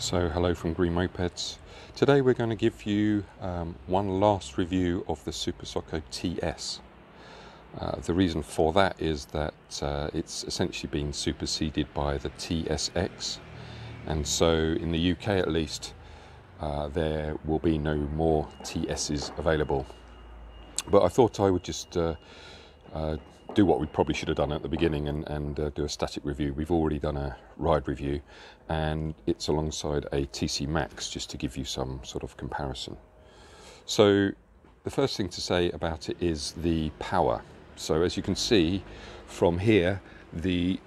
So hello from Green-Mopeds. Today we're going to give you one last review of the Super Soco TS. The reason for that is that it's essentially been superseded by the TSX, and so in the UK at least there will be no more TSs available. But I thought I would just do what we probably should have done at the beginning and do a static review. We've already done a ride review and it's alongside a TC Max, just to give you some sort of comparison. So the first thing to say about it is the power. So as you can see from here, the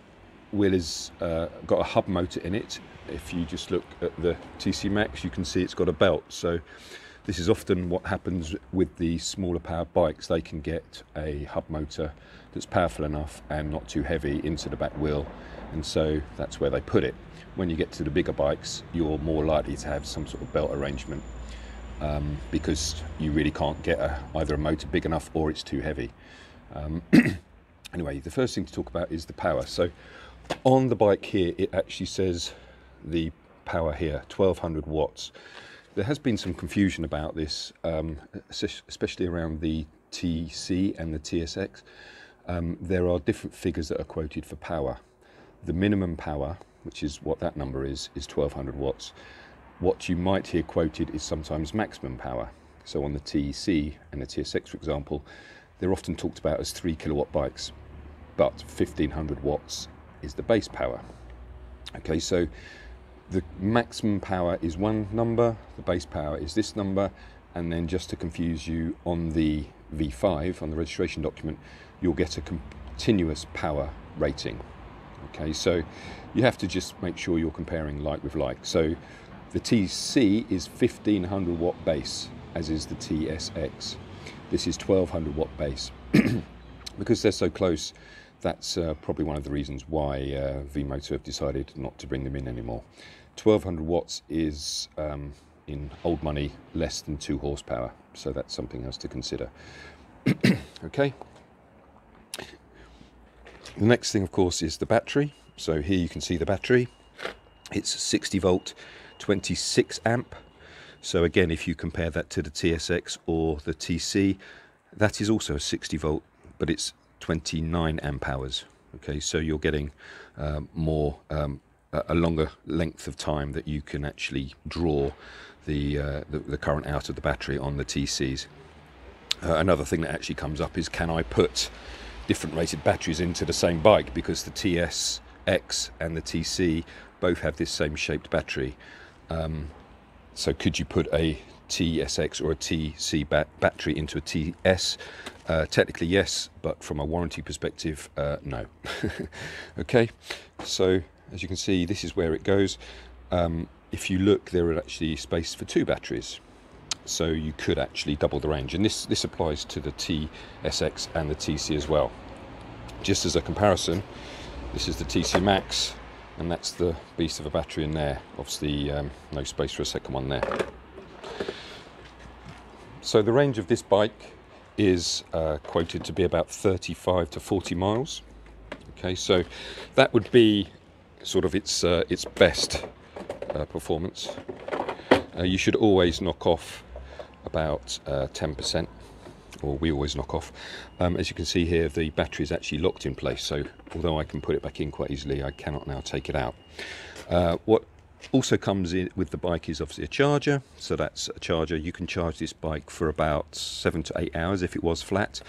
wheel has got a hub motor in it. If you just look at the TC Max, you can see it's got a belt. So this is often what happens with the smaller powered bikes. They can get a hub motor that's powerful enough and not too heavy into the back wheel, and so that's where they put it. When you get to the bigger bikes, you're more likely to have some sort of belt arrangement because you really can't get either a motor big enough or it's too heavy. Anyway, the first thing to talk about is the power. So on the bike here, it actually says the power here, 1200 watts. There has been some confusion about this, especially around the TC and the TSX. There are different figures that are quoted for power. The minimum power, which is what that number is 1200 watts. What you might hear quoted is sometimes maximum power. So on the TC and the TSX, for example, they're often talked about as 3 kilowatt bikes, but 1500 watts is the base power. Okay, so the maximum power is one number, the base power is this number, and then just to confuse you, on the V5, on the registration document, you'll get a continuous power rating. Okay, so you have to just make sure you're comparing like with like. So the TC is 1500 watt base, as is the TSX. This is 1200 watt base. Because they're so close, that's probably one of the reasons why V-Motor have decided not to bring them in anymore. 1200 watts is, in old money, less than 2 horsepower, so that's something else to consider. Okay. The next thing, of course, is the battery. So here you can see the battery. It's 60 volt, 26 amp. So again, if you compare that to the TSX or the TC, that is also a 60 volt, but it's 29 amp hours. Okay, so you're getting more, a longer length of time that you can actually draw the current out of the battery on the TCs. Another thing that actually comes up is, can I put different rated batteries into the same bike, because the TSX and the TC both have this same shaped battery. So could you put a TSX or a TC battery into a TS? Technically yes, but from a warranty perspective, no. Okay, so as you can see, this is where it goes. If you look, there are actually space for 2 batteries, so you could actually double the range, and this applies to the TSX and the TC as well. Just as a comparison, this is the TC Max, and that's the beast of a battery in there. Obviously no space for a second one there. So the range of this bike is quoted to be about 35 to 40 miles. Okay, so that would be sort of its best performance. You should always knock off about 10%, or we always knock off. As you can see here, the battery is actually locked in place, so although I can put it back in quite easily, I cannot now take it out. What also comes in with the bike is obviously a charger. So that's a charger. You can charge this bike for about 7 to 8 hours if it was flat.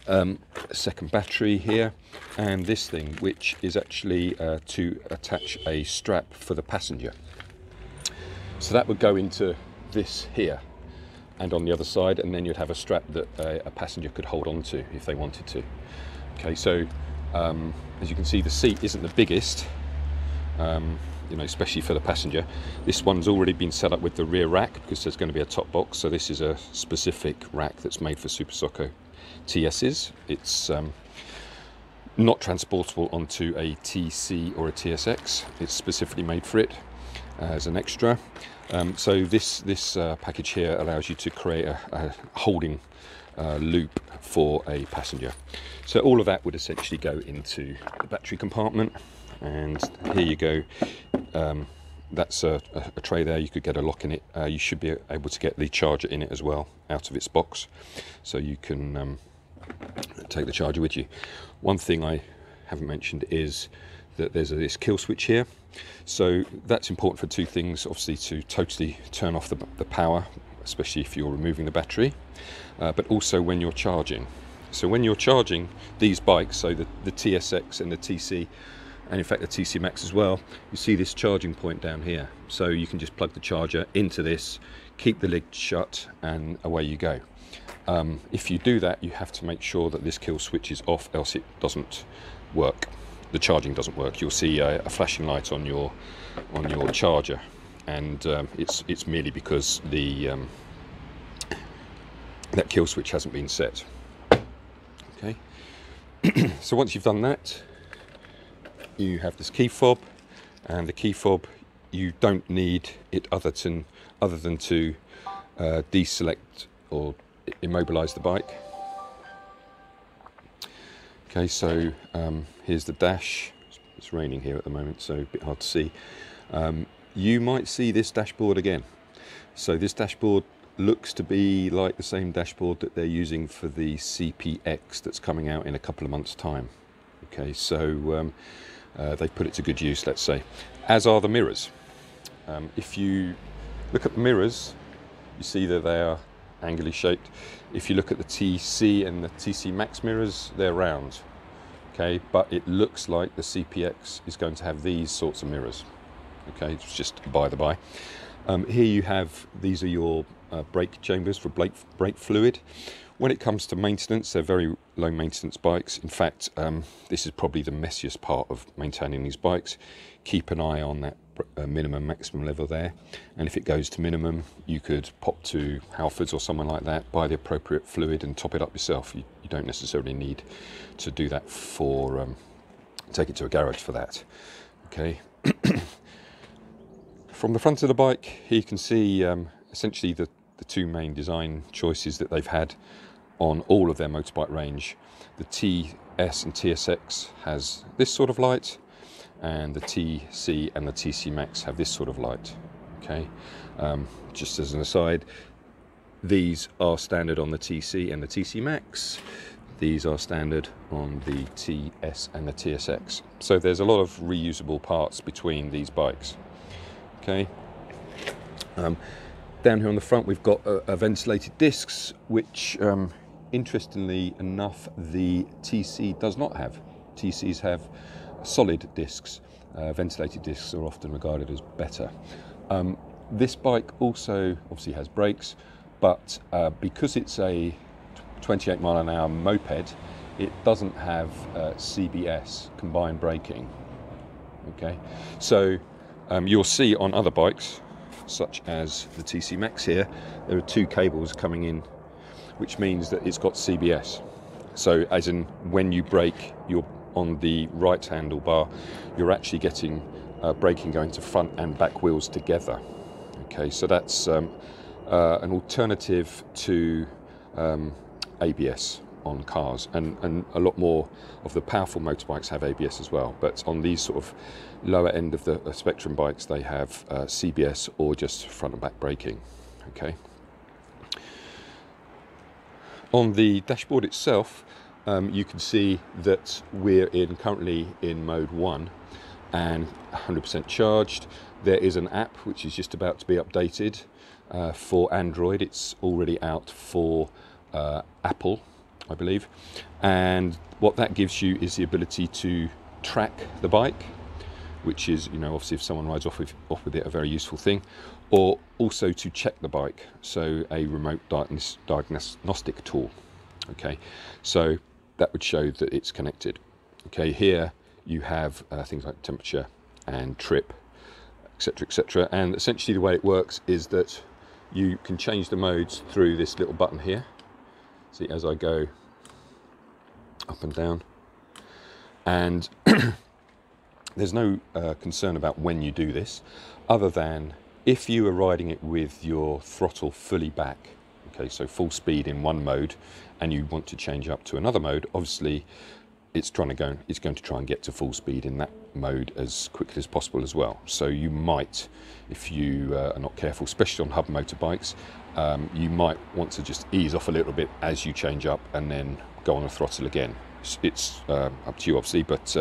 A second battery here, and this thing, which is actually to attach a strap for the passenger. So that would go into this here and on the other side, and then you'd have a strap that a passenger could hold on to if they wanted to. Okay, so as you can see, the seat isn't the biggest, you know, especially for the passenger. This one's already been set up with the rear rack because there's going to be a top box, so this is a specific rack that's made for Super Soco TSs. It's not transportable onto a TC or a TSX. It's specifically made for it as an extra. So this package here allows you to create a holding loop for a passenger. So all of that would essentially go into the battery compartment, and here you go. that's a tray there. You could get a lock in it. You should be able to get the charger in it as well out of its box, so you can take the charger with you. One thing I haven't mentioned is that there's this kill switch here. So that's important for two things: obviously to totally turn off the power, especially if you're removing the battery, but also when you're charging. So when you're charging these bikes, so the TSX and the TC, and in fact the TC Max as well, you see this charging point down here. So you can just plug the charger into this, keep the lid shut, and away you go. If you do that, you have to make sure that this kill switch is off, else it doesn't work. The charging doesn't work. You'll see a flashing light on your charger, and it's merely because that kill switch hasn't been set. Okay. So once you've done that, you have this key fob, and the key fob, you don't need it other than to deselect or immobilize the bike. Okay, so here's the dash. It's raining here at the moment, so a bit hard to see. You might see this dashboard again. So this dashboard looks to be like the same dashboard that they're using for the CPX that's coming out in a couple of months' time. Okay, so they put it to good use, let's say, as are the mirrors. If you look at the mirrors, you see that they are angularly shaped. If you look at the TC and the TC Max mirrors, they're round. Okay, but it looks like the CPX is going to have these sorts of mirrors. Okay, it's just by the by. Here you have, these are your brake chambers for brake fluid. When it comes to maintenance, they're very low maintenance bikes. In fact, this is probably the messiest part of maintaining these bikes. Keep an eye on that minimum maximum level there, and if it goes to minimum, you could pop to Halfords or someone like that, buy the appropriate fluid and top it up yourself. You don't necessarily need to do that for take it to a garage for that. Okay. From the front of the bike, here you can see essentially the two main design choices that they've had on all of their motorbike range. The TS and TSX has this sort of light, and the TC and the TC Max have this sort of light. Okay, just as an aside, these are standard on the TC and the TC Max. These are standard on the TS and the TSX. So there's a lot of reusable parts between these bikes. Okay. Down here on the front, we've got ventilated discs, which interestingly enough, the TC does not have. TCs have solid discs. Ventilated discs are often regarded as better. This bike also obviously has brakes, but because it's a 28 mile an hour moped, it doesn't have CBS, combined braking. Okay, so you'll see on other bikes, such as the TC Max here, there are two cables coming in, which means that it's got CBS. So as in, when you brake, you're on the right handlebar, you're actually getting braking going to front and back wheels together. Okay, so that's an alternative to ABS on cars, and a lot more of the powerful motorbikes have ABS as well, but on these sort of lower end of the spectrum bikes, they have CBS or just front and back braking. Okay. On the dashboard itself, you can see that we're currently in mode 1 and 100% charged. There is an app which is just about to be updated for Android. It's already out for Apple, I believe, and what that gives you is the ability to track the bike, which is, you know, obviously if someone rides off with it, a very useful thing, or also to check the bike, so a remote diagnostic tool. Okay, so that would show that it's connected. Okay, here you have things like temperature and trip, etc., and essentially the way it works is that you can change the modes through this little button here. See, as I go up and down, and there's no concern about when you do this, other than if you are riding it with your throttle fully back, okay, so full speed in one mode, and you want to change up to another mode, obviously it's going to try and get to full speed in that mode as quickly as possible as well. So you might, if you are not careful, especially on hub motorbikes, you might want to just ease off a little bit as you change up and then go on the throttle again. It's up to you obviously, but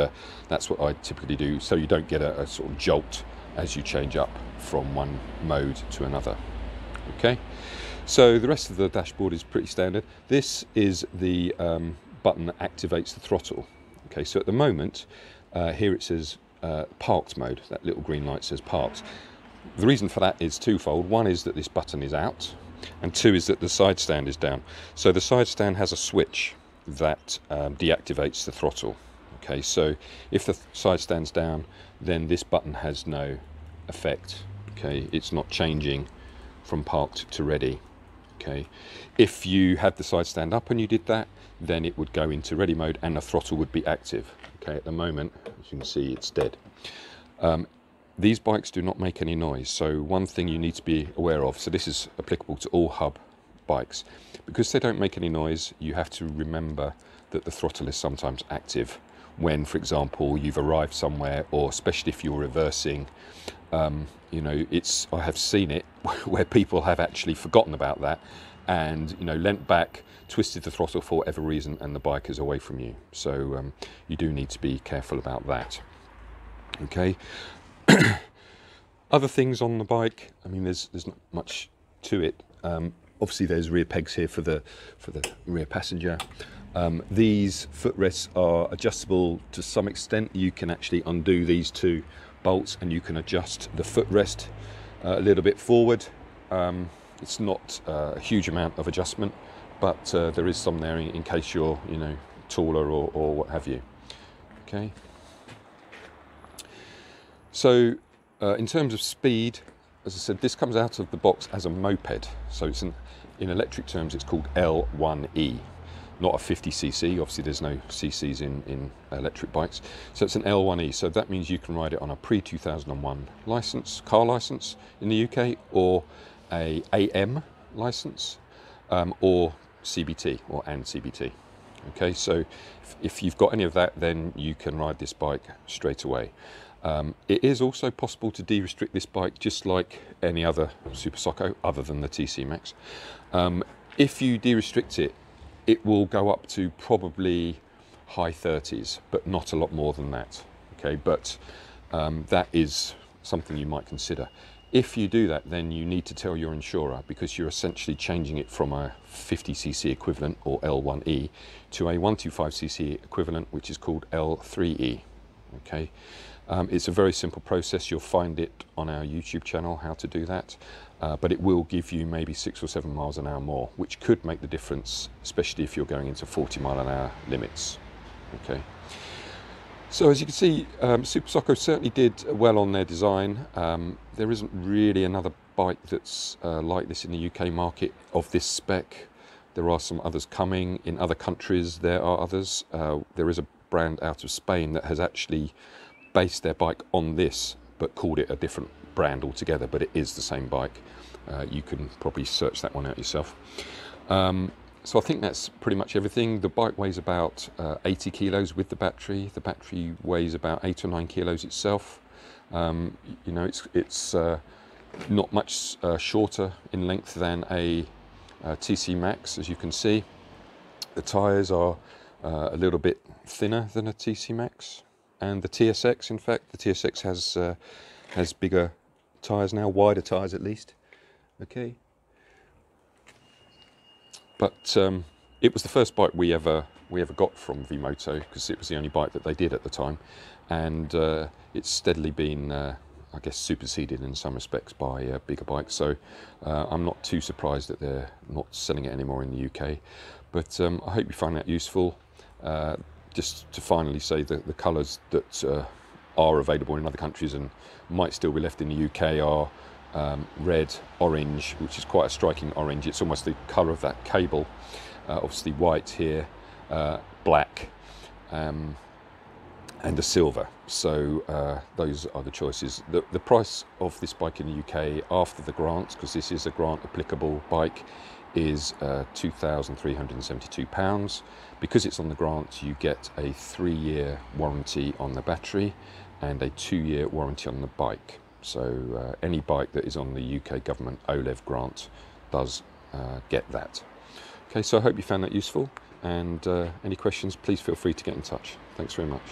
that's what I typically do, so you don't get a sort of jolt as you change up from one mode to another. Okay, so the rest of the dashboard is pretty standard. This is the button that activates the throttle. Okay, so at the moment here it says parked mode. That little green light says parked. The reason for that is twofold. One is that this button is out, and two is that the side stand is down. So the side stand has a switch that deactivates the throttle. Okay, so if the side stand's down, then this button has no effect. Okay, it's not changing from parked to ready. Okay, if you had the side stand up and you did that, then it would go into ready mode and the throttle would be active. Okay, at the moment, as you can see, it's dead. These bikes do not make any noise, so one thing you need to be aware of, so this is applicable to all hub bikes, because they don't make any noise, you have to remember that the throttle is sometimes active when, for example, you've arrived somewhere, or especially if you're reversing. You know, I have seen it where people have actually forgotten about that and, you know, leant back, twisted the throttle for whatever reason, and the bike is away from you. So you do need to be careful about that. Okay. Other things on the bike, I mean, there's not much to it. Obviously there's rear pegs here for the rear passenger. These footrests are adjustable to some extent. You can actually undo these two bolts and you can adjust the footrest a little bit forward. It's not a huge amount of adjustment, but there is some there in case you're, you know, taller or what have you. Okay. So in terms of speed, as I said, this comes out of the box as a moped. So it's in electric terms, it's called L1E, not a 50cc. Obviously, there's no cc's in electric bikes. So it's an L1E. So that means you can ride it on a pre-2001 license, car license in the UK, or a AM license, or CBT and CBT. Okay, so if you've got any of that, then you can ride this bike straight away. It is also possible to de-restrict this bike just like any other Super Soco other than the TC Max. If you de-restrict it, it will go up to probably high 30s, but not a lot more than that. Okay, but that is something you might consider. If you do that, then you need to tell your insurer, because you're essentially changing it from a 50cc equivalent, or L1E, to a 125cc equivalent, which is called L3E. Okay. It's a very simple process. You'll find it on our YouTube channel, how to do that, but it will give you maybe 6 or 7 miles an hour more, which could make the difference, especially if you're going into 40-mile-an-hour limits. Okay. So as you can see, Super Soco certainly did well on their design. There isn't really another bike that's like this in the UK market of this spec. There are some others coming. In other countries there are others. There is a brand out of Spain that has actually based their bike on this, but called it a different brand altogether, but it is the same bike. You can probably search that one out yourself. So I think that's pretty much everything. The bike weighs about 80 kilos with the battery. The battery weighs about 8 or 9 kilos itself. You know, it's not much shorter in length than a TC Max, as you can see. The tyres are a little bit thinner than a TC Max. And the TSX, in fact, the TSX has bigger tyres now, wider tyres at least. Okay. But it was the first bike we ever got from V-Moto, because it was the only bike that they did at the time, and it's steadily been, I guess, superseded in some respects by bigger bikes. So I'm not too surprised that they're not selling it anymore in the UK. But I hope you find that useful. Just to finally say that the colours that are available in other countries and might still be left in the UK are red, orange, which is quite a striking orange. It's almost the colour of that cable. Obviously white here, black, and a silver. So those are the choices. The price of this bike in the UK after the grants, because this is a grant applicable bike, is £2,372. Because it's on the grant, you get a 3-year warranty on the battery and a 2-year warranty on the bike. So any bike that is on the UK government OLEV grant does get that. Okay, so I hope you found that useful, and any questions, please feel free to get in touch. Thanks very much.